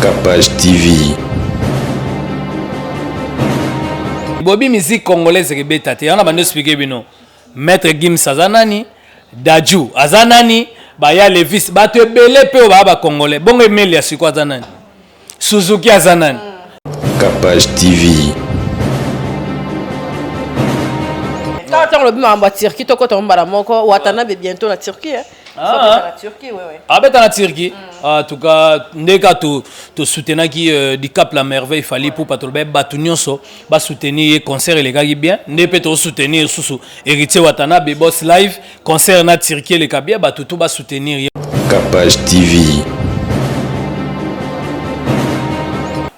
Capage TV. Bobi musique congolaise ke betate. On a bande expliquer bino. Maître Gims Azanani, Dadju Azanani, Baya Levis, bato belé pe ba congolais. Bongo Emeli asiko Azanani. Suzuki Azanani. Capage TV. Quand le bima en Turquie, to ko to mbala moko Watanabe bientôt la Turquie hein. La Turquie oui. Ah ben dans la Turquie. En tout cas, ndeka to soutenir qui du Cap la merveille fallait pour patrouiller batunyoso, ba soutenir concert les gars bien, ne peut to soutenir sous héritier Watanabe boss live concert na Turquie les gars bien, ba tout ba soutenir. Capage TV.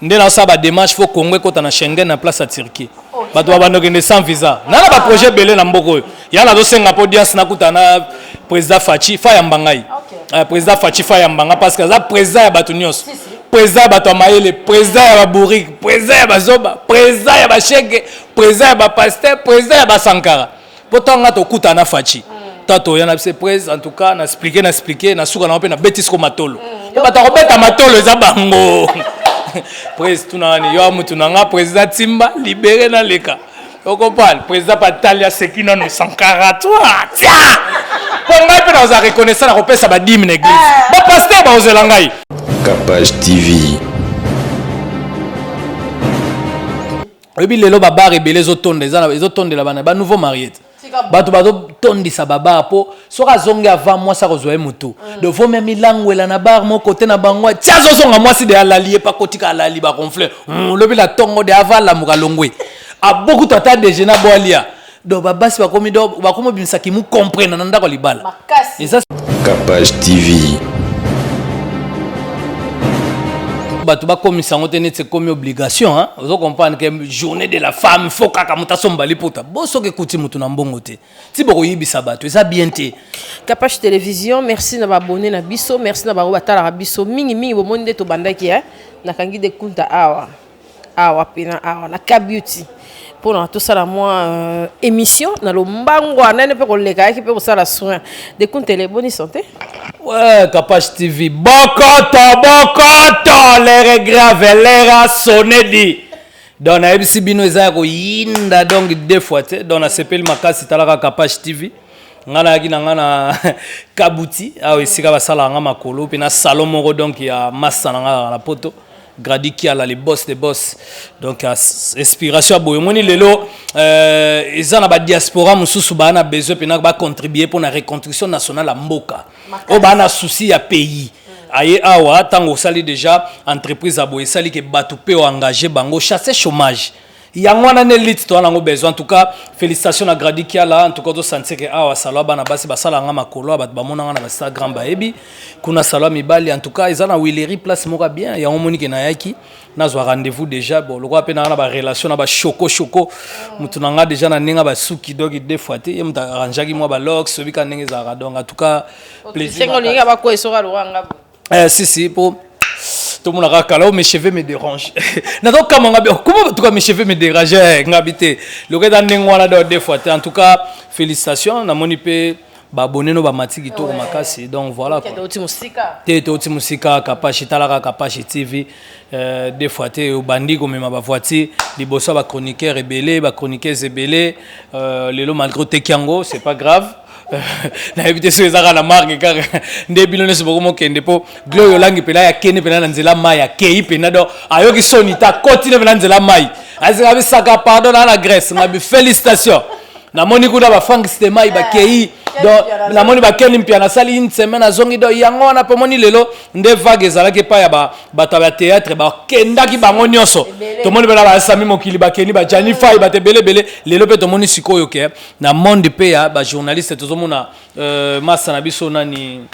Ndena ça ba démarche faut Congo ko ta na Schengen na place à Turquie. Ba to ba ndokende sans visa. Na ba projet belé na mboko. Ya na do senga audience na kutana président Fachi Fayambangai. Président Fachi Fayambanga parce que ça président ya batunios. Président bato maele, président ya Bourik, président ya Bazoba, président ya Bashege, président ya Pasteur, président ya Sankara. Pourtant nga to kutana Fachi. Tato yana se président en tout cas na expliquer na suka na pe na betis ko matolo. Ba ta robeta matolo za bango. Président tunani yo mutu nanga président Timba libéré na leka. On comprend président Patalia Sekina no Sankara toi. Tiens. Ponga pe na za reconnaissance na kopesa ba 10 na église. Ba pasteur ba ozelangai. Capage TV. Ebi lelo ba bar rebelé zo tonde la bana ba nouveau marié. Bato bato tondisa baba po soka zonge avant moi ça rezoe mutu de vos même milangwela na bar mon côté na bangwa tia zo zonga moi si de alali pas kotika alali ba conflé lobi la tongo de avala mukalongwe a beaucoup tata de jena boalia do baba si ba komi do ba komo bimisa ki mu comprendre na ndako libala et ça Capage TV. bato ba komi sango tene c'est comme obligation hein vous comprenez que journée de la femme faut kaka mutaso mbali puta boso ke kuti mutu na mbongo te ti boko yibisa bato ça bien te Capage télévision merci na ba abonné na biso merci na ba batala biso mingi bo monde to bandaki hein na kangi de kunta awa pena awa na Ka Beauty pour tout ça la moi émission na lo mbango anene pe ko leka ki pe ko sala soin de kunta les bonne santé. Ouais, Capage TV. Bokoto, les regrets, les rassonnés dit. Donc, na ebisi bino ezako yinda donc deux fois te. Donc, na sepeli makasi talaka Capage TV. Ngana yaki na kabuti. Ah oui, sika basala nga makolo. Puis na salon moko donc ya massa na poto. Gradi qui a les boss des boss. Donc, inspiration à boyomoni lelo. Ils ont la diaspora mususu ba na besoin pena ba contribuer pour la reconstruction nationale à Mboka. O ba na souci à pays. Aye awa tango sali déjà entreprise à boye sali ke batu pe engagé bango chasser chômage. Yangwana ne lit to nango besoin en tout cas félicitations à Gradi qui a là en tout cas to sentir que awa salwa bana basi basala nga makolo ba mona nga na Instagram ba ebi kuna salwa mibali en tout cas ils ont na Willery place moko bien ya monique na yaki nazwa rendez-vous déjà bon le quoi pe na ba relation na ba choco mutu nanga déjà na ninga ba suki dogi deux fois te yem ta ranjaki moi ba lox sobi ka ndenge za donc en tout cas plaisir sengo linga ba ko esora luanga si pour tout le monde a calé, mes cheveux me dérangent. Comment en tout cas mes cheveux me dérangent ngabité. Le gars dans n'engwana deux fois. En tout cas, félicitations. Na moni pe ba abonné no ba matiki to makasi. Donc voilà quoi. T'es musika Capage talaka Capage TV. Des fois t'es au bandi comme ma voiture. Les bossa ba chroniqueur rebelle, ba chroniqueuse rebelle. Lelo malgré Tekiango, c'est pas grave. Na éviter ce ezaka na marque car ndebilo ne seboko mo kende po gloyo langi pela ya kene pela na nzela mai ya kei pena do ayoki sonita continue pela nzela mai azika bisaka pardon na la Grèce ngabi félicitations na moni kuda ba Frank Stemai ba kei do na moni ba keni mpia na sali une semaine azongi do yango na pe moni lelo nde vague ezala ke pa ya ba ba théâtre ba kenda ki bango nyonso to moni bela ba sami mokili ba keni ba Janify ba te bele lelo pe to moni sikoyo ke na monde pe ya ba journaliste to mona massa na biso nani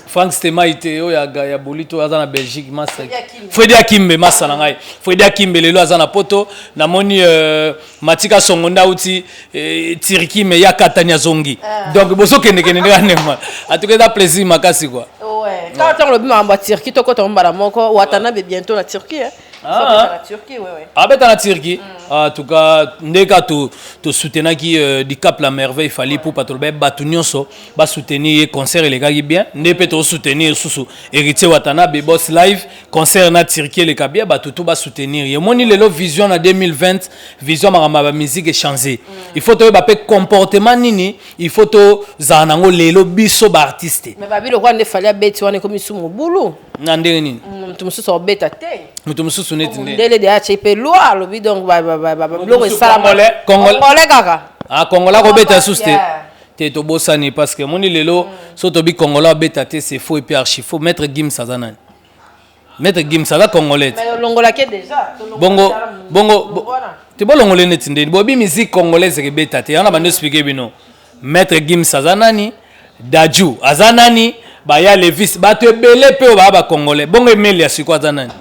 Frank Stemai te o ya bolito azana Belgique massa Fredi Akimbe massa na ngai Fredi Akimbe lelo azana poto na moni Matika Songonda uti Tiriki me ya Katania zongi donc boso kende nema en tout cas da plaisir makasi quoi ouais quand on le bima en Turquie to ko to mbala moko Watanabe bientôt la Turquie hein la Turquie, ouais. Abeta na Turquie. En tout cas, ndeka to soutenir qui du Cap la Merveille fallait pour patrouiller batunyoso, ba soutenir concert les gars bien, ne peut to soutenir sous héritier Watanabe Boss Live, concert na Turquie les kabia ba tout ba soutenir. Et moni lelo vision en 2020, vision ma musique est changée. Il faut to ba comportement nini, il faut to zanango lelo biso ba artiste. Mais babi le roi ne fallait bête wana comme sous mon boulot. Nandere nini? Tu me sous sur bête à terre. Mutu mususu neti nde. Dele de HP loi le donc blog ça Congolais kaka. Ah Congolais ko beta suste. Te to bosani parce que moni lelo so to bi Congolais beta te c'est faux et puis archi faux maître Gim Sazana. Maître Gim Sazana Congolais. Mais longola ke déjà. Bongo te bo longolais neti nde. Bo bi musique congolaise ke beta te. Yana bando expliquer bino. Maître Gim Sazana ni Daju Azanani ba ya Levis ba te belé pe ba Congolais. Bongo Emelia siko Azanani.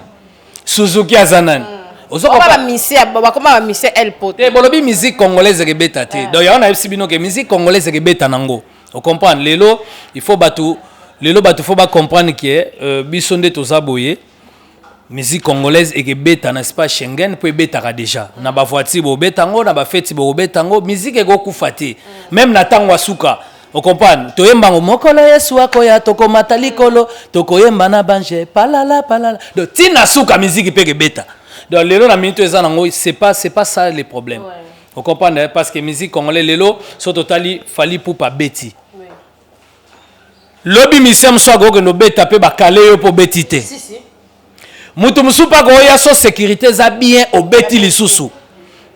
Suzuki Azanani. Ba misé ba comment ba misé el pote. Bolobi musique congolaise ke beta te. Donc ya on a aussi bino que musique congolaise ke beta nango. On comprend lelo il faut batu faut ba comprendre que bisonde to zaboye musique congolaise et que beta n'est pas Schengen pour beta déjà. Na ba voiture bo betango na ba feti bo betango musique e go kufate. Même na tango asuka. On comprend. Toyemba mokolo Yesu akoya toko matalikolo tokoyemba na banje palala. Donc tina suka musique pe ke beta. Donc lelo na minute eza nango c'est pas ça le problème. Ouais. On comprend parce que musique congolaise lelo so totali fali pour pas beti. Oui. Lobi misem so go no beta pe ba kale yo po betite. Si. Mutu musupa go ya so sécurité za bien au beti lisusu.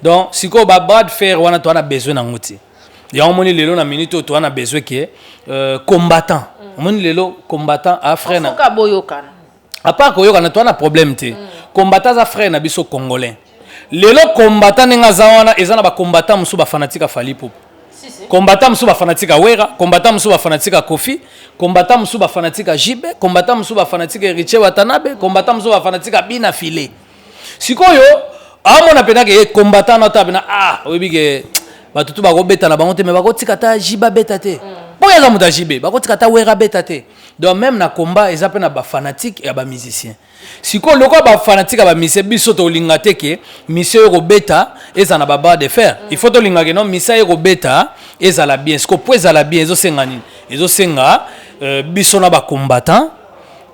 Donc siko ba bad faire wana to na besoin na ngoti. Ya moni lelo na minute to na besoin que combattant. Moni lelo combattant a frère na. Foka boyokana. À part koyokana to na problème te. Combattant za frère na biso congolais. Lelo combattant nga za wana ezana ba combattant musu ba fanatique fali pop. Combattant musu ba fanatique Wera, combattant musu ba fanatique Kofi, combattant musu ba fanatique Jibe, combattant musu ba fanatique Richie Watanabe, combattant musu ba fanatique Bina Filé. Sikoyo amona pena ke combattant na tabina oyebi ke batutu ba ko beta na bango te me ba ko tikata Jiba beta te. Boya za muta Jibe, ba ko tikata Wera beta te. Donc même na combat ils appellent ba fanatique et ba musicien. Siko loko ba fanatique ba musicien biso to lingate ke musicien ko beta eza na ba barre de fer. Il faut to lingake non musicien ko beta eza la bien. Siko po eza la bien ezo senga nini? Ezo senga biso na ba combattant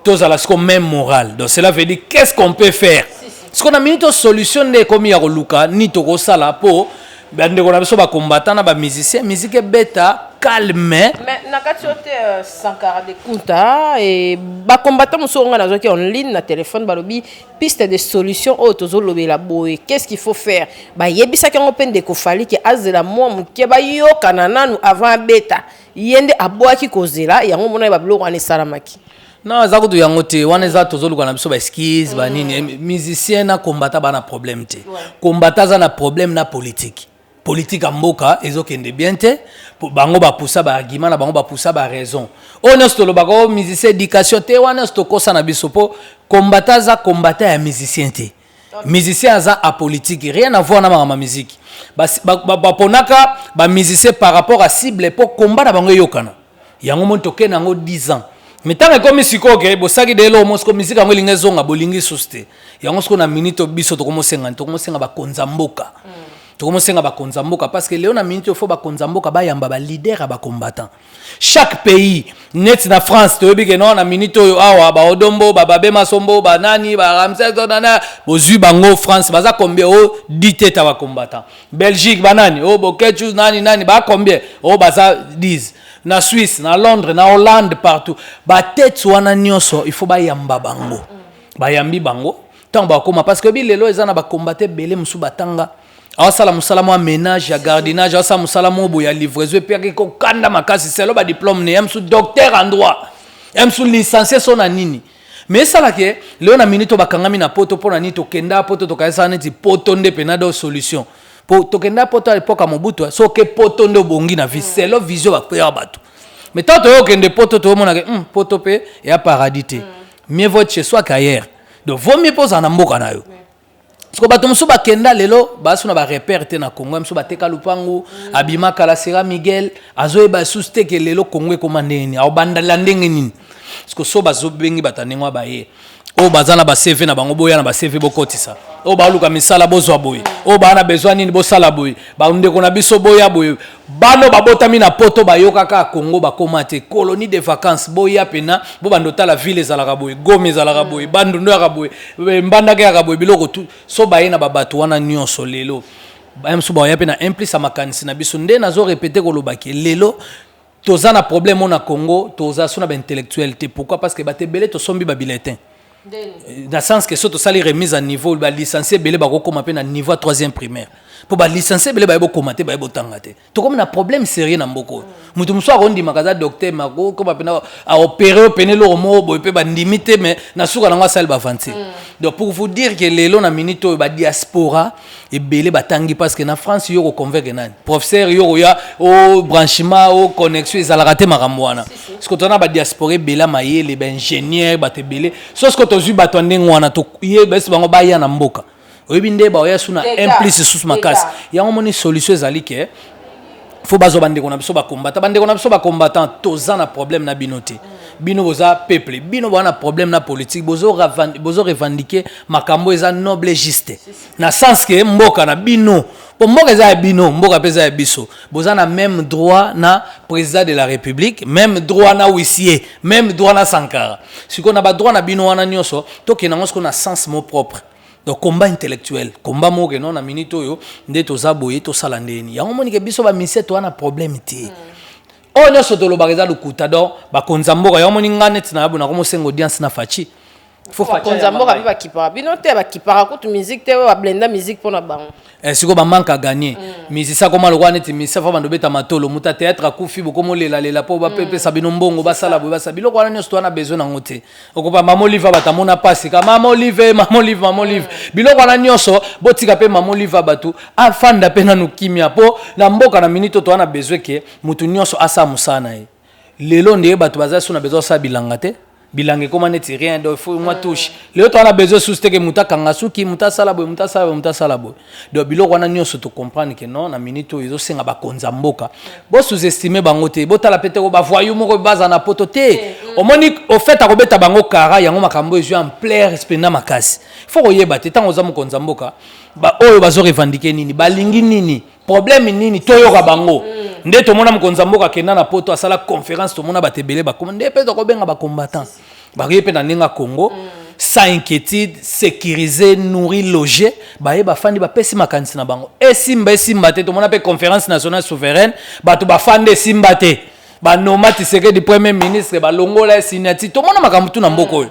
tous à la même morale. Donc cela veut dire qu'est-ce qu'on peut faire? Ce qu'on a mis une solution de comme ya luka ni to ko sala po bande ko na biso ba combattant na ba musicien musique beta calme. Mais nakati ote Sankara de Kunta et ba combattant muso nga na zoki en ligne na téléphone balobi piste de solution auto zo lobela boy. Qu'est-ce qu'il faut faire? Ba yebisa ki ngopen de ko fali ki azela mo muke ba yoka na nanu avant beta. Yende aboaki kozela yango mona ba bloko ane salamaki. Non, ça coûte yango te. Wana za tozo luka na biso ba skis ba nini musicien na combattant ba na problème te. Combattant za na problème na politique. Politique amboka ezokende bien te bango ba poussa ba argument na bango ba poussa ba raison honesto lo bako musicien éducation te honesto kosa na biso po combattant za combattant ya musicien te musicien za a politique rien à voir na ma musique ba ponaka ba musicien par rapport à cible pour combat na bango yokana yango monto ke nango 10 ans mais tant que comme siko ke bosaki de lo mosko musique yango lingezonga bolingi suste yango sko na minute biso to komosenga ba konzamboka Comment c'est ba konzamboka parce que Léon a minute il faut ba konzamboka ba yamba ba leader ba combattant. Chaque pays net na France to bi que non na minute awa ba odombo ba babema sombo ba nani ba Ramsey nana bozu bango France baza combien o 10 têtes ba combattant. Belgique banani o bokechu nani ba combien o baza 10. Na Suisse, na Londres, na Hollande partout. Ba tête wana nyonso il faut ba yamba bango. Ba yambi bango tant ba koma parce que bi lelo ezana ba combattre belé musu batanga. Awasala musala mo ménage ya gardinage awasala musala mo boya livraison pe ko kanda makasi selo ba diplôme ne amsu docteur en droit amsu licencié sona nini mais ça là que leo na minute bakangami na poto pona ni to kenda poto to kaisa neti poto nde penado solution po to kenda poto à l'époque mobutu so ke poto ndo bongi na vie selo vision ba pe bato mais tant to kende poto to mona ke poto pe ya paradis te mieux vaut chez soi qu'ailleurs donc vaut mieux poser na mboka na yo. Parce que bato musu bakenda lelo basu na ba repère te na Congo musu bateka lupangu abima kala sera Miguel azoe ba suste ke lelo Congo komandeni au bandala ndenge nini parce que so bazo bengi batanengwa baye o bazana ba CV na bango boya na ba CV bokotisa o ba luka misala bozwa boy o ba na besoin nini bosala boy ba ndeko na biso boya boy bano babotami na poto bayoka ka Congo bakomate colonie de vacances boya pena bo bandota la ville ezalaka boy Goma ezalaka boy bandundo ya boy mbanda ke ya boy biloko tu so ba yena babatu wana nyonso lelo ba mso ba ya pena implice makanisi na biso nde nazo répéter kolobaki lelo tozana problème na Congo toza sona ba intellectualité pourquoi parce que batebele to sombi ba bulletin dans le sens que surtout ça les remise à niveau ba licencié belé ba kokoma pe na niveau 3e primaire pour ba licencié belé ba bo commenter ba bo tangate to comme na problème sérieux na mboko mutu muso akondi makaza docteur mako ko ba pena a opérer penelo mo bo pe ba limiter mais na suka na ngwa sale ba vanti donc pour vous dire que les na minito ba diaspora et belé ba tangi parce que na France yo ko convaincre nani professeur yo ya au branchement au connexion ezala raté makamwana parce que tona ba diaspora belé mayele ba ingénieur ba te belé so ce que tozu bato ndenge wana to ye besi bango ba ya na mboka oyebinde ba ya suna implice sous makasi yango moni solution ezali ke faut bazo bandeko na biso ba combattant toza na problème na binote bino boza peuple bino bana problème na politique bozo revendiquer makambo eza noble juste na sens que mboka na bino po mboka eza ya bino mboka peza ya biso boza na même droit na président de la république même droit na huissier même droit na Sankara siko na ba droit na bino wana nyonso to ke nango na sens mot propre. Donc combat intellectuel combat mo ke non na minito yo nde toza boye to sala ndeni yango moni ke biso ba mise to wana problème te o nyonso to lo bareza lukuta donc ba konzamboka yango moni ngane tina abona ko mosengo audience na fachi faut fachi konzamboka bi ba kipara bino te ba kipara ko tu musique te ba blenda musique pona bango siko ba manque à gagner musicien comme le roi neti musicien fa bando beta matolo muta théâtre akufi boko molela lela po ba pepe sabino mbongo ba sala bo ba sabilo ko wana nyonso to wana besoin na ngote okopa mama olive batamona pasi ka mama olive biloko wana nyonso botika pe mama olive batu afanda pe na nukimia po na mboka na minito to wana besoin ke mutu nyonso asa musana e lelo ndiye batu baza sona besoin sa bilanga te bilange comment n'est rien donc faut moi touche le autre on a besoin souster que muta kangasuki muta salabo donc biloko wana nyonso to comprendre que non na minute izo senga ba konza mboka bo sous-estimer bango te bo tala pete ko ba voyou moko baza na poto te au moni au fait akobeta bango kara yango makambo ezo en plein respect na makasi faut koyeba te tango za mo konza mboka ba oyo bazo revendiquer nini balingi nini problème nini toyoka bango nde to mona mokonza mboka kenda na poto asala conférence to mona batebele ba komande pe to ko benga ba combattant ba pe na ninga Congo sans inquiétude sécuriser nourrir loger ba ye ba fandi ba pesi makanisi na bango esimba te to mona pe conférence nationale souveraine ba to ba fande simba te ba nomati seke du premier ministre ba longola sinati to mona makambo tu na mboko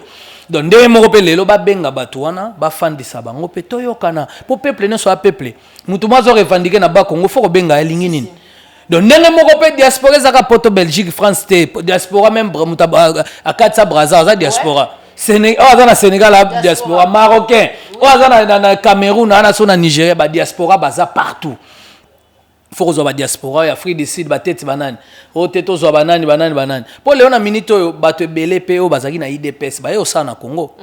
donc nde moko pe lelo ba benga bato wana ba fandisa bango pe toyokana po peuple ne soit peuple mutu mazo revendiquer na ba Congo faut ko benga elingi nini. Donc ndenge moko pe diaspora zaka poto Belgique France te diaspora même muta akatsa Brazza za diaspora Sénégal za na Sénégal la diaspora marocain za na Cameroun na so na Nigeria ba diaspora baza partout faut que ba diaspora ya Afrique du Sud ba tete banane o teto zo banane po leona minito bato belé pe o bazaki na IDPS ba yo sa na Congo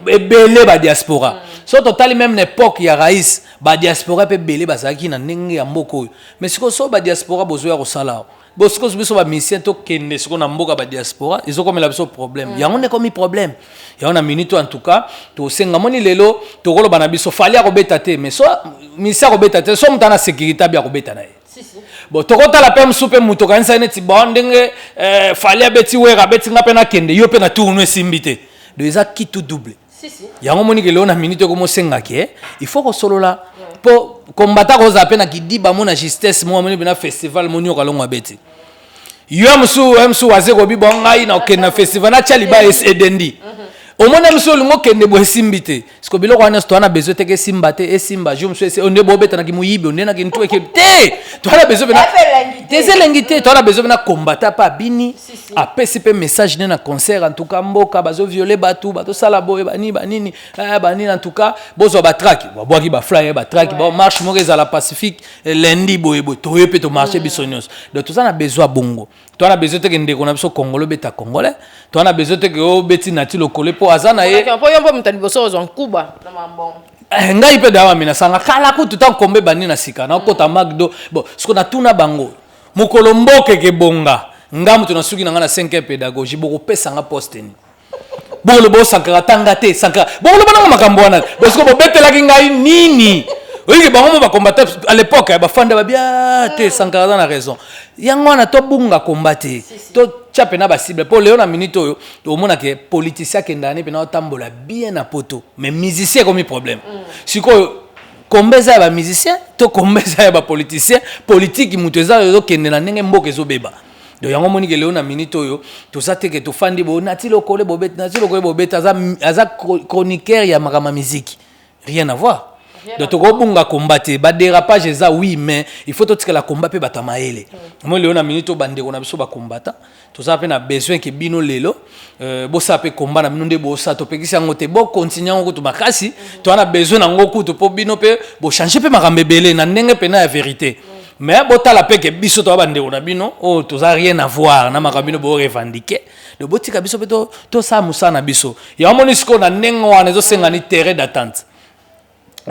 belé ba diaspora so total même l'époque ya raïs ba diaspora pe belé bazaki na ndenge ya mboko mais siko so ba diaspora bozo ya kosala bosiko biso ba mission to kende siko na mboka ba diaspora izo comme la biso problème yango ne comme problème ya on a minute en tout cas to senga moni lelo to kolo bana biso fali ya kobeta te mais so mission kobeta te so mutana sécurité bia kobeta na bon to kota la pem soupe muto kanisa neti bon ndenge fali ya beti wera beti ngape na kende yo pe na tourner simbité de ça qui tout double yango moni kelo na minute ko mosenga ke il faut ko solo la po combattre ko zape na kidiba mona justesse mo moni na festival moni ko kalongwa beti yo msu wazeko bi bonga ina okena festival na chaliba edendi au moins msu lungo kende bo simbite siko biloko wana sto na besoin te ke simbate simba je msu on ne bo beta na kimuyibe on na kintu ke te to na besoin na déselengité to na besoin na combattre pa bini apesi pe message na concert en tout cas mboka bazo violer bato sala boye banini en tout cas bozo ba track ba ki ba flyer ba track ba marche mo reza la Pacifique lundi boye to yepe to marcher bisonyos donc tout ça na besoin bongo to na besoin te ke ndeko na biso congolais beta congolais to na besoin te ke o beti nati lokole po azana ye po yombo mutani boso zo nkuba na mambongo ngai pe dawa mina sanga kala ku tuta kombe bani na sika na kota magdo bon siko na tuna bango mukolo mboke ke bonga ngamu tunasuki na ngana 5e pédagogie boko pesa nga poste ni bolo bo sankara tangate sankara bolo bana makambo wana parce que bo betela ngai nini oui bango ba combattre à l'époque ba fanda ba bien te sankara dans la raison yango na to bunga combattre to chape na ba cible pour Léon na minute oyo to mona que politicien kendane pe na tambola bien na poto mais musicien comme problème siko kombeza ba musicien to kombeza ba politicien politique muteza yo kende na ndenge mboka ezobeba do yango moni ke Léon na minute oyo to sateke to fandi bo natilo kole bobeta aza chroniqueur ya makama musique rien à voir. Donc tu as combattre ba dérapage ça oui mais il faut que la combat pe batamaele moi Léon na minute bande on a biso ba combattant tout ça pe na besoin que bino lelo bo ça pe combat na bino nde bo ça to pe kisi ngote bo continuer ngo to makasi to na besoin na ngoku to po bino pe bo changer pe makambe belé na ndenge pe na la vérité mais bo tala pe ke biso to bande on a bino oh to ça rien à voir na makabino bo revendiquer le botika biso pe to ça musa na biso ya monisiko na ndenge wana zo senga ni terrain d'attente.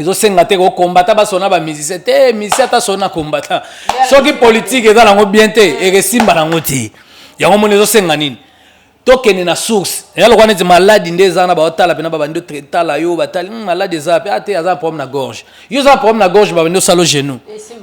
Ils ont sengaté au combat, basona ba musicien, te musicien ta sona combattant. Soki politique est dans la bien te, et resimba na ngoti. Ya ngomo nezo senganini. Tokene na source. Et alors on est malade ndezana ba otala pena ba bando traiter la yo batali malade za pe ate aza problème na gorge. Yo za problème na gorge ba bando salo genou.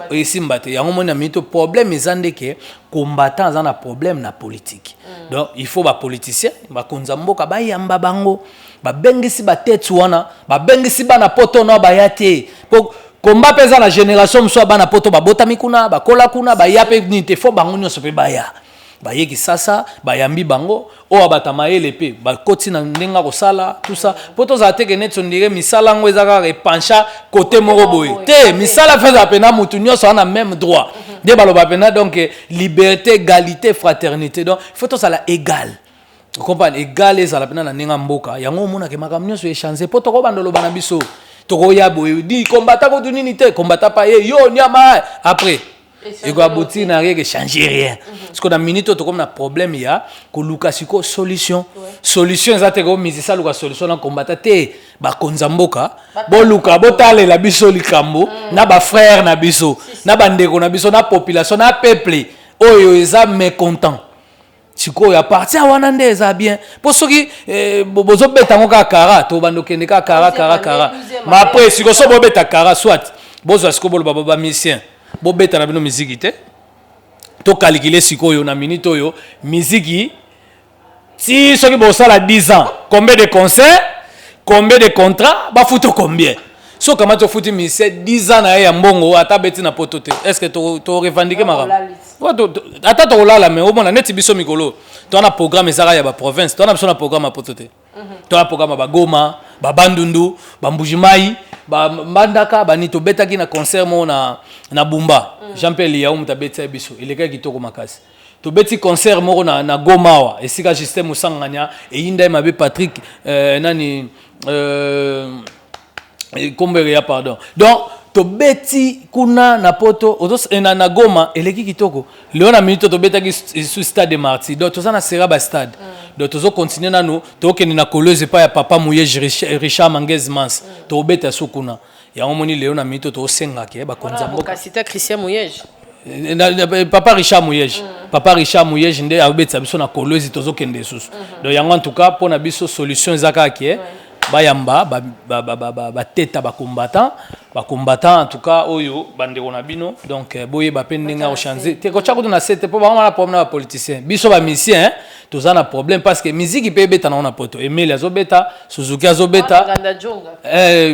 Et simba te. Ya ngomo na mito problème ezande ke combattant za na problème na politique. Donc il faut ba politicien, ba konzamboka ba yamba bango. Ba bengisi ba tête wana ba bengisi ba na poto na ba yate po combat pesa na génération mso ba na poto ba botami kuna ba kola kuna ba yape ni te fo bango nyoso pe ba ya ba yeki sasa ba yambi bango o abatama elepe ba koti na ndenga ko sala tout ça poto za teke net sondire misala ngo ezaka repancha côté moko boy te misala feza pena mutu nyoso na même droit de baloba pena donc liberté égalité fraternité donc il faut tout ça la égal. Vous comprenez égal les ala pena na ninga mboka yango mona ke makamnyo so échanger poto ko bandolo bana biso to ko ya boy di combattant ko tunini te combattant pa yo nyama après et ko abouti na rien que changer rien parce que dans minute to comme na problème ya ko lukasiko solution solution ezate ko misisa luka solution na combattant te ba konza mboka bo luka botale la biso likambo na ba frère na biso na bandeko na biso na population na peuple oyo eza mécontent. Siko ya parti wana nde eza bien pour ceux qui bozo beta ngoka kara to bando kende ka kara mais après siko so bo beta kara soit bozo siko bolo baba musicien bo beta na bino musique te to calculer siko yo na minute yo musique si ceux qui bo sala 10 ans combien de concerts combien de contrats ba futo combien so kama to futi musicien 10 ans na ya mbongo ata beti na poto te est-ce que to revendiquer maram ata to lala mais au moins net biso mikolo to na programme ezaka ya ba province to na biso na programme a potote to na programme ba Goma ba Bandundu ba Mbujimai ba Mbandaka ba nito betaki na concert mo na Bumba Jean-Pierre Liaou mutabeta biso ileka kitoko makasi to beti concert mo na Goma wa esika Justin Musanganya e yinda mabe Patrick nani Kombere ya pardon donc to beti kuna na poto otos na Goma eleki kitoko Léon na minute to betaki sous stade de Martyrs donc to na sera ba stade donc to continuer na nous to keni na Koleuze pa ya papa Mouyej Richard Manguez Mans to beta sukuna ya omoni Léon na minute to senga ke ba konzamboka cité Christian Mouyej papa Richard Mouyej papa Richard Mouyej nde abetsa biso na Koleuze to kende sous donc yango en tout cas pour na biso solution ezaka ke bayamba ba teta ba combattant en tout cas oyo bande on a bino donc boye ba pendenga o changer te ko chako na sete po ba na problème na politicien biso ba musicien tous na problème parce que musique peut beta na poto Emile azobeta Suzuki azobeta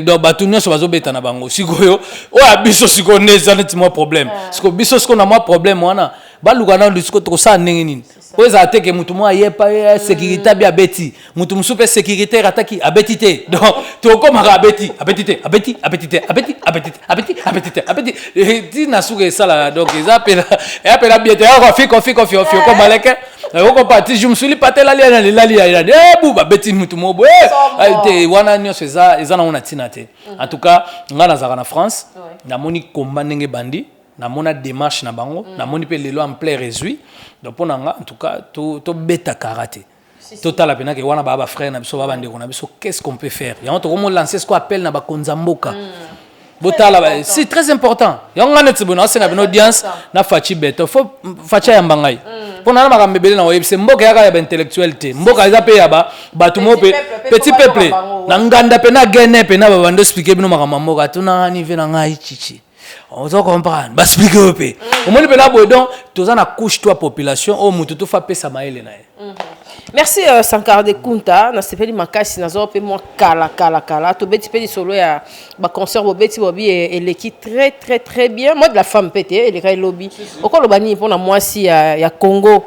donc batu nyonso bazobeta na bango sikoyo o biso siko neza neti mo problème siko biso siko na mo problème wana baluka na disco to sa ndenge nini po za teke mutu mo ayepa sécurité bi abeti mutu musupe sécurité rataki abeti te donc to ko maka abeti ti na suke sala donc ils appellent bien te ko ko maleke ko parti je me suis patela li buba beti mutu mo bo te wana nyo seza na ona tinate en tout cas ngana za na France na moni komba ndenge bandi na mona démarche na bango na moni pe lelo en plein réjoui donc ponanga en tout cas to beta karaté total la pena que wana baba frère na biso baba ndeko na biso qu'est-ce qu'on peut faire ya on to comment lancer ce qu'on appelle na ba konzamboka botala c'est très important ya ngana tsibona c'est na audience na fachi beto faut facha ya mbangai pona na makambe belé na oyebise mboka yaka ya ba intellectuel te mboka eza pe ya ba batumo pe petit peuple na nganda pe na gene pe na babando expliquer bino makambo mboka tuna nive na ngai chichi on doit comprendre ba expliquer pe au moins pe na boy donc toza na couche toi population o mutu to fa pesa maele na ye. Merci Sankara de Kunta na sepeli makasi na zo pe moi kala to beti pe solo ya ba concert bo beti bobi et l'équipe très bien moi de la femme pété et les kay lobby oko lo bani pour na moi si ya Congo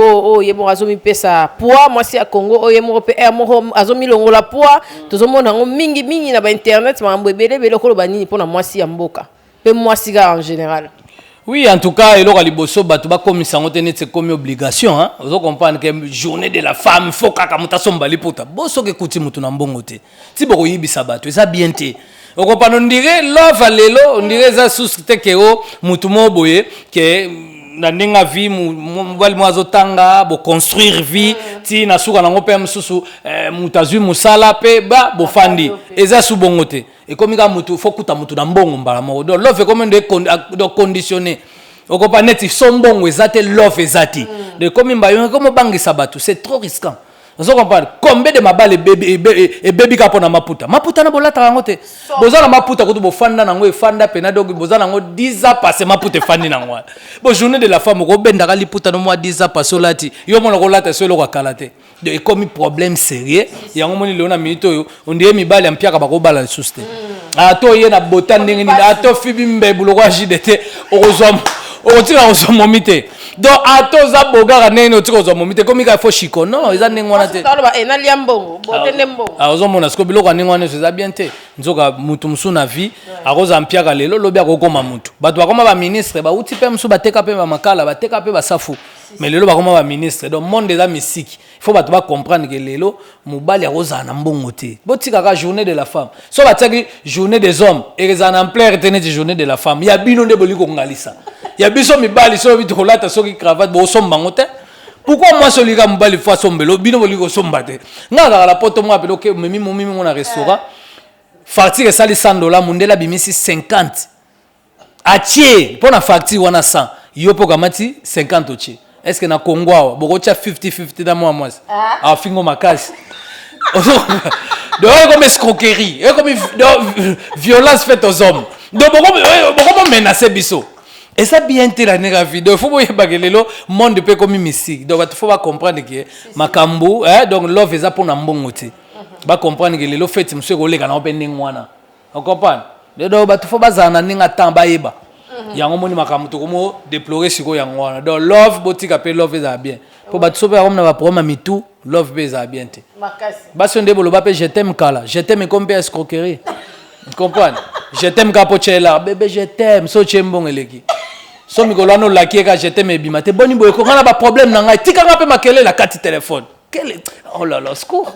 o yebo azomi pesa poids moi si ya Congo o yemo pe mo azomi longo la poids tozo mona ngo mingi na ba internet ma mbebele oko lo bani pour na moi si ya mboka pe moi si ga en général. Oui, en tout cas, il y a liboso batuba comme ça on tenait c'est comme obligation hein. Vous comprenez que journée de la femme faut kaka mutaso mbali pota. Boso ke kuti mutu na mbongo te. Ti boko yibisa batu, ça bien te. Vous comprenez on dirait love alelo, on dirait ça sous te ke o mutu mo boye que na ndinga vie mobali mwazo tanga bo construire vie ti na suka na ngope msusu mutazui musala pe ba bo fandi eza su bongo te et comme ka mutu faut kuta mutu na mbongo mbala mo do love comme de conditionner okopa neti sombongo ezate love ezati de comme mbayo comme bangisa batu c'est trop risquant. Vous comprenez combien de mabale baby kapo na maputa na bolata yango te bozana maputa ko to bofanda nango efanda pena donc bozana nango 10 ans passé maputa fandi nango bo journée de la femme ko benda ka liputa no mois 10 ans passé lati yo mona ko lata solo ka kalate de comme problème sérieux yango moni leona minute yo on dirait mibale ampiaka ba ko bala suste ato ye na botande ngini ato fibi mbebulo kwa jidete ozom otira ozomomite donc atoza bogara nene otira ozomomite comme il faut chiko non eza nengwana te na liambongo botende mbongo ozomona siko biloko nengwana eza bien te nzoka mutu musu na vie akoza mpiaka lelo lobi akokoma mutu bato bakoma ba ministre ba uti pe musu bateka pe ba makala bateka pe ba safu mais lelo bakoma ba ministre donc monde eza misiki il faut bato ba comprendre que lelo mobali akoza na mbongo te botika ka journée de la femme so bataki journée des hommes et les en plein tenir journée de la femme ya bino nde boliko ngalisa ya biso mibali so bitu kolata soki cravate bo somba ngote pourquoi moi solika mobali fois sombelo bino boliko somba te ngaka la poto moi pe que mimi mon restaurant facture sali $100 mundela bimisi 50 atie pour na facture wana 100 yo po kamati 50 otie est-ce que na Congo awa boko tia 50-50 dans moi ah fingo makasi donc comme escroquerie comme violence faite aux hommes donc boko menacer biso et ça bien te la nega vie donc faut boye bagelelo monde peut comme mystique donc il faut pas comprendre que makambo donc love eza pour na mbongo te ba comprendre que lelo fait monsieur ko leka na opende ngwana on comprend donc batu faut bazana ninga tamba yeba yango moni makambo to komo déplorer siko yango wana donc love botika pe love eza bien po batu so pe comme na ba problème mitu love be eza bien te makasi basi onde bolo ba pe je t'aime kala je t'aime comme escroquerie tu comprends je t'aime kapochela bébé je t'aime so chembong eleki so mikolano laki ka je t'aime bima te boni boye ko ngana ba problème na ngai tika nga pe makele la carte téléphone quel oh là là secours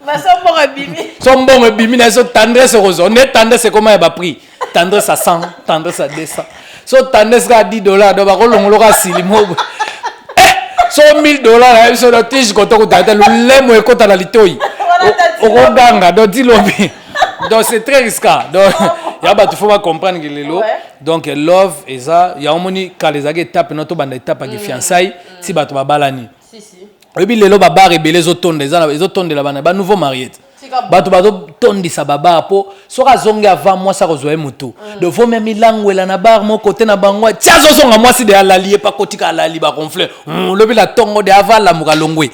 ma sombongo bimi sombongo bimi na so tendresse rozo ne tendresse comment elle va prix tendresse à 100 tendresse à 200 so tendresse à $10 do ba ko longolo ka silimo so $1000 so do tige ko to ko tata lemo e ko ta la litoi o ko ganga do dilobi donc c'est très risqué donc ya ba tu faut pas comprendre que lelo donc love eza ya omoni kalezaki étape noto banda étape ki fiançailles si ba to ba balani si ebi lelo ba bar rebele zo tonde eza zo tonde la bana ba nouveau marié bato bato tondisa baba po soka zonge avant moi ça rezoe moto de faut même milangwela na bar mon côté na bango tia zo zonga moi si de alali pas kotika alali ba gonfler lobi la tongo de avala mukalongwe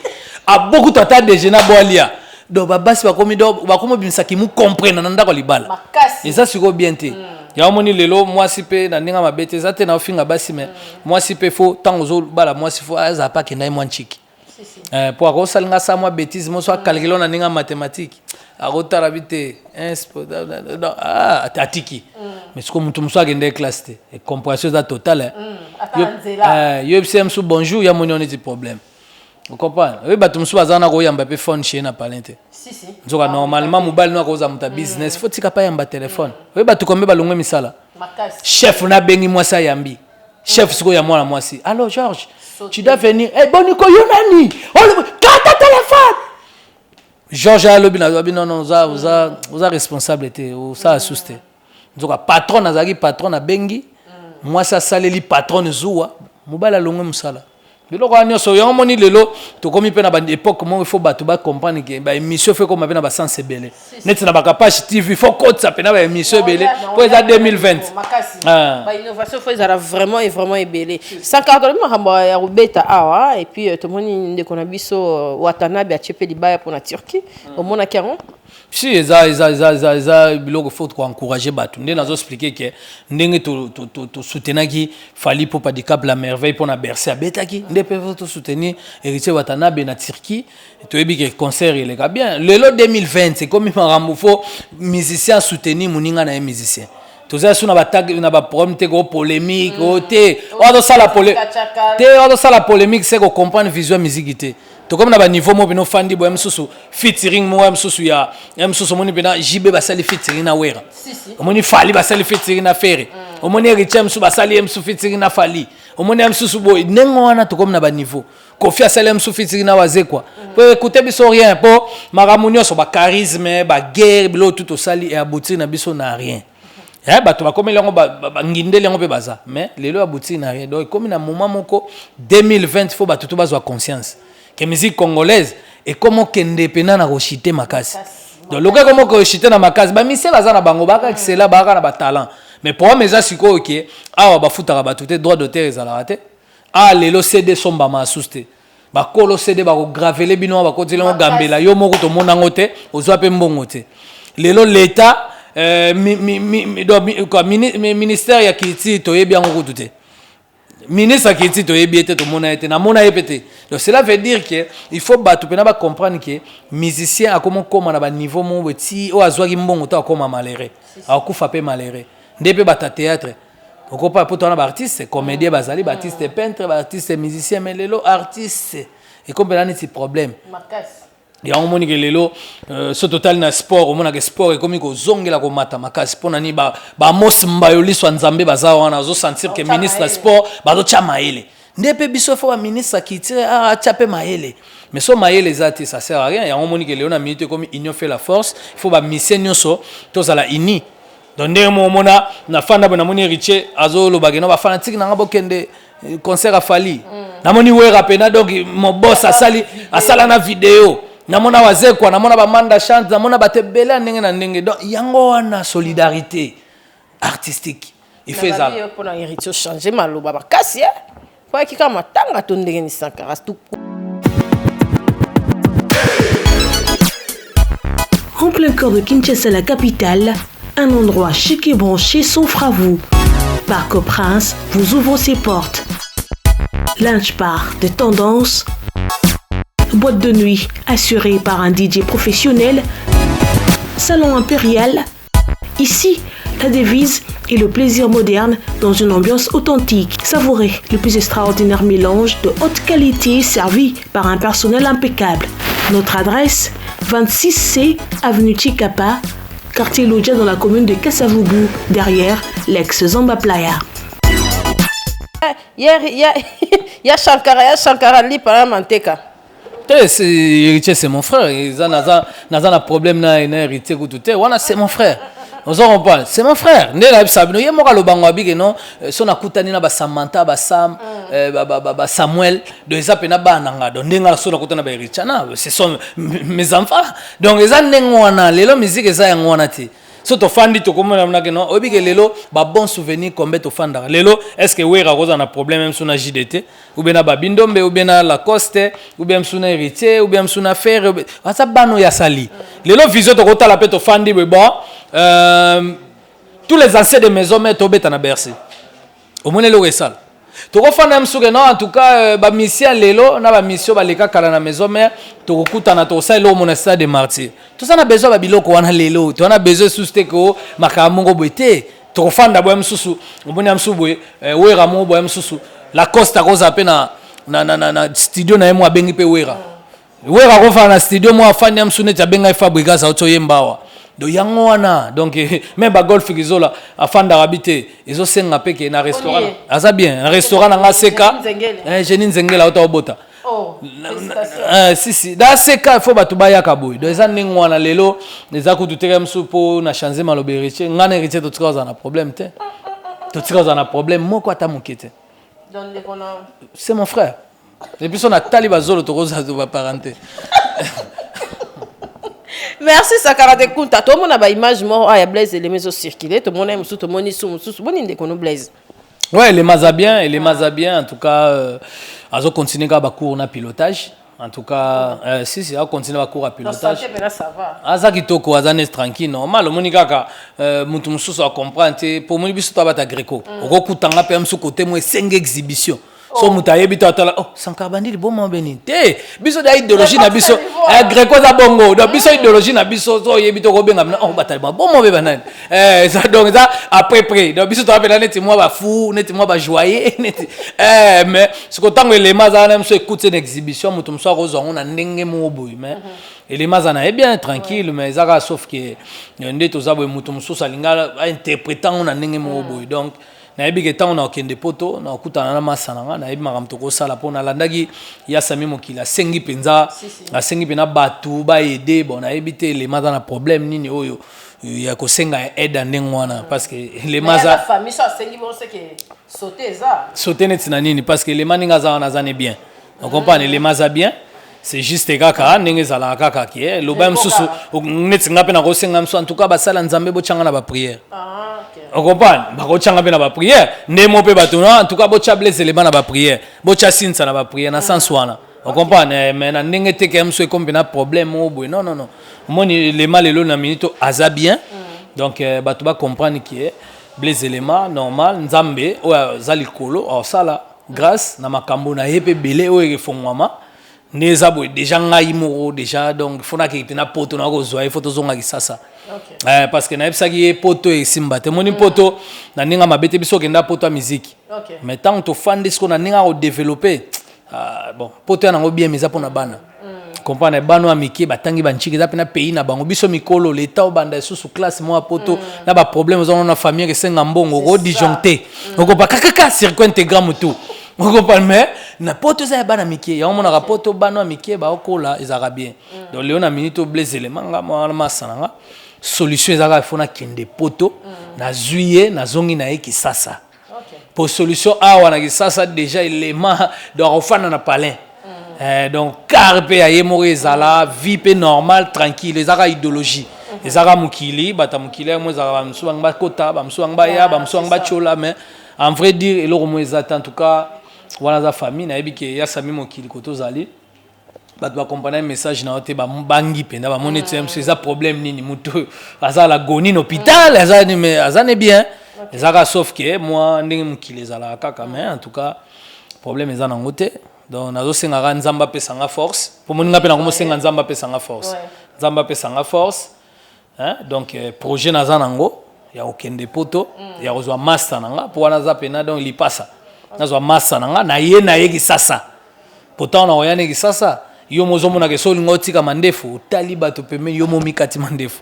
a beaucoup tata de jena boalia do babasi ba komi do ba komo bimisa ki mu comprendre na ndako libala et ça siko bien te ya moni lelo moi si pe na ndinga mabete za te na ofinga basi mais moi si pe faut tant zo bala moi si faut aza pa kenda moi nchiki pour ako salinga sa moi bêtise mo so calculer na ndinga mathématique akotala bite atiki mais ce que mutu muso agende classe te et compréhension za totale yo bsem sou bonjour ya moni on est problème vous comprenez oui batu muso bazana ko yamba pe phone chez na palente si nzoka normalement mobile no akoza muta business faut tika pa yamba téléphone oui batu kombe balongwe misala chef na bengi moi sa yambi chef siko ya mwana mwasi alors Georges tu dois venir boniko yonani kata téléphone Georges alobi na lobi non vous a responsabilité ou ça asuste donc patron azaki patron na bengi moi ça saleli patron zuwa mobala longo musala biloko nyonso yango moni lelo tokomi pe na ba époque mo il faut bato ba comprendre que ba émission fait comme na ba sens belé net na ba page TV faut kotsa pe na ba émission belé pour ça 2020 ba innovation faut ça vraiment et vraiment belé sans carte ma hamba ya rubeta awa et puis to moni ndeko na biso Watanabe a chepe libaya pour na Turquie au mona kiango si eza biloko faut encourager bato ndé nazo expliquer que ndenge to soutenaki fali pour pas handicap la merveille pour na bercer abetaki ndé pe to soutenir héritier Watanabe na Turquie to ebi que concert il est bien lelo 2020 c'est comme marambo faut musicien soutenir muninga na musicien toza suna batag na ba problème te go polémique te odo sala polémique c'est ko comprendre vision musique te to comme na ba niveau mo bino fandi bo msusu featuring mo msusu ya msusu moni bena JB basali featuring na Wera omoni Fali basali featuring na Ferre omoni Richard msusu basali msusu featuring na Fali omoni msusu bo nengo wana to comme na ba niveau Kofi asali msusu featuring na Wazekwa po écouter biso rien po maramunyo so ba charisme ba guerre bilo tout osali et aboutir na biso na rien bato bakomi lengo nginde lengo pe baza mais lelo abouti na rien donc comme na moment moko 2020 faut bato to bazwa conscience que musique congolaise et comment kende pena na rochité makasi donc loka comment ko rochité na makasi ba mise baza na bango baka excella baka na ba talent mais pour mes asiko OK awa ba futaka bato te droit d'auteur ezala raté lelo CD somba ma asuste ba kolo CD ba ko graveler bino ba ko dilengo gambela yo moko to mona ngote ozwa pe mbongo te lelo l'état ministère ya kiti to yebi yango kutu te ministre kiti to yebi ete to mona ete na mona epete donc cela veut dire que il faut bato pena ba comprendre que musicien a comment na ba niveau mo beti o azwaki mbongo to akoma malheureux akufa pe malheureux ndebe bata théâtre okopa poto na ba artiste comédien bazali ba artiste peintre ba artiste musicien mais lelo artiste et comme là c'est problème ya omoni ke lelo so total na sport omona ke sport e komi ko zongela ko mata makasi pona ni ba mos mbayo liswa nzambe baza wana zo sentir que ministre de sport bazo cha maele ndepe biso fo ba ministre ki tire chape maele mais so maele zati ça sert à rien ya omoni ke lelo na minute komi union fait la force il faut ba mission nyonso to za la ini donc ndenge mo mona na fanda bona moni Richie azo lo bageno ba fanatique na ngabo kende concert a Fali na moni Wera pena donc mon boss asala na vidéo namona Wazekwa namona ba manda chante namona batebela ndenge na ndenge donc yango wana solidarité artistique il fait ça pour na héritier changer maloba bakasi kwa kika matanga to ndenge ni Sankara tout. En plein cœur de Kinshasa, la capitale, un endroit chic et branché s'offre à vous. Parc au Prince vous ouvre ses portes. Lunch bar de tendance, boîte de nuit assurée par un DJ professionnel, salon impérial. Ici, la devise est le plaisir moderne dans une ambiance authentique. Savourez le plus extraordinaire mélange de haute qualité servi par un personnel impeccable. Notre adresse, 26C, avenue Chikapa, quartier Lodja dans la commune de Kasavubu, derrière l'ex-Zamba Playa. Il y a Shankara li par Manteka. Héritier, c'est mon frère. Il a un problème na héritier c'est mon frère. On parle, c'est mon frère. Ndela sabino ye moka lobango abike non sona kutani na ba Samantha ba Sam ba Samuel de eza pena ba nanga donc ndenga sona kutana ba héritier na ce sont mes enfants. Donc eza ndengo wana lelo musique eza yango wana ti. So to fandi to komona na ke non obike lelo ba bon souvenir combien to fanda lelo est-ce que Wera koza na problème même sona JDT ou bien na Babindombe ou bien na Lacoste ou bien sona héritier ou bien sona Fer asa bano ya sali lelo vision to kota la pe to fandi bon tous les anciens de maison mais to beta na Bercy au moins le resal to ko fanda msuke non en tout cas ba mission lelo na ba mission ba leka kala na maison mais to kuta na to sa lo monastère de martyrs tout ça na besoin ba biloko wana lelo to na besoin souste ko makamongo boete to ko fanda bo msusu omoni msubu Wera mo bo msusu la Costa Rosa pe na studio na yemo abengi pe Wera ko fa na studio mo afanya msune ta benga fabrika za oto yembawa do yango wana donc même ba golf kizola afanda habité ezo senga peke na restaurant aza bien un restaurant nga seka Jenny Nzengela auto obota si da seka faut batu baya kaboy do eza ningo wana lelo eza kututeka msupo na changer maloberiche ngana héritier to tsika za na problème te to tsika za na problème moko ata mokete C'est mon frère. Et puis on a Taliba Zolo Torosa de parenté. Merci Sakara de Kunta. Tout le monde a une image mort à Blaise et les maisons circulées. Tout le monde aime tout le monde est sous bon inde qu'on Blaise. Ouais, les Mazabien et les Mazabien en tout cas azo continuer à cours na pilotage. En tout cas si a continuer à cours à pilotage. Ça va. Aza kitoko azane tranquille normal le moni kaka mutu mususu a comprendre pour moni biso tabata greco. Okokutanga pe amsu côté mo 5 exhibition. So mutayebi to atala oh Sankarbandi bon mo benité biso da idéologie na biso greco za bongo do biso idéologie na biso so yebi to ko benga oh batalima bon mo be banane ça donc ça après do biso to apela neti moi ba fou neti moi ba joyeux neti mais ce que tango les mazana même so écoute une exhibition mutu mso ko zo na ndenge mo boy mais et les mazana est bien tranquille mais ça sauf que ndeto za boy mutu mso salinga interprétant na ndenge mo boy donc na yebi ke tant on a kende poto na okutana na masananga na yebi makamto ko sala pona landaki ya sami mokila sengi penza a sengi pena batu ba aider bon na yebi te les maza na problème nini oyo ya ko senga aide ndengwana parce que les maza la famille ça sengi bon c'est que sauter net na nini parce que les maninga za na zane bien on comprend les maza bien c'est juste kaka ndenge zala kaka ki lo ba msusu net nga pena ko senga mso en tout cas ba sala nzambe bo changa na ba prière. On comprend bako changa pe na ba prière ndemo pe batuna en tout cas bo cha blesse les bana ba prière bo cha sinsa na ba prière na sens wana on comprend mais na ndenge te ke mso comme na problème o boy non moni les mal elo na minute aza bien donc batu ba comprendre qui est blesse élément normal nzambe o zali kolo o sala grâce na makambo na yepe belé o efongwama neza boy déjà ngai moko déjà donc fona ke na poto na ko zoa photo zonga kisasa. Okay. Parce que na epsa ki poto e simba te moni poto na ninga mabete biso kenda poto a musique. Okay. Mais tant to fande ce qu'on a ninga o développer bon poto na ngo bien meza pona bana. Comprendre bano amiki batangi banchiki za pena pays na bango biso mikolo l'état o banda sous classe moi poto na ba problème zo na famille ke senga mbongo go disjoncté. Oko ba kaka circuit intégral tout. On comprend mais na poto za bana miki ya mona ka poto bano amiki ba okola ezaka bien. Donc léona minute blesse élément nga mo masana solution ezaka fona kende poto na zuye na zongi na eki sasa. Pour solution awa na kisasa déjà élément donc ofana na palin. Donc carpe ya yemori ezala vie pe normal tranquille ezaka idéologie. Ezaka mukili bata mukili mo ezaka msu banga kota ba msu banga ya ba msu banga chola mais en vrai dire eloko mo ezata en tout cas voilà za famille na ebike ya sami mokili koto zali ba doit comprendre un message na ote ba mbangi penda ba moni tsem c'est ça problème nini mutu aza la goni hôpital aza ni mais aza ne bien ezaka sauf que moi ndenge mokili ezala kaka mais en tout cas problème eza na ngote donc nazo senga ga nzamba pesa nga force pour moni nga pe na ko senga nzamba pesa nga force nzamba pesa nga force hein donc projet na za nango ya okende poto ya kozwa master nanga pour wana za pena donc li passa nazwa master nanga na ye kisasa pourtant na oyane kisasa yo mozomo na keso lingo tika mandefu tali bato peme yo momi kati mandefu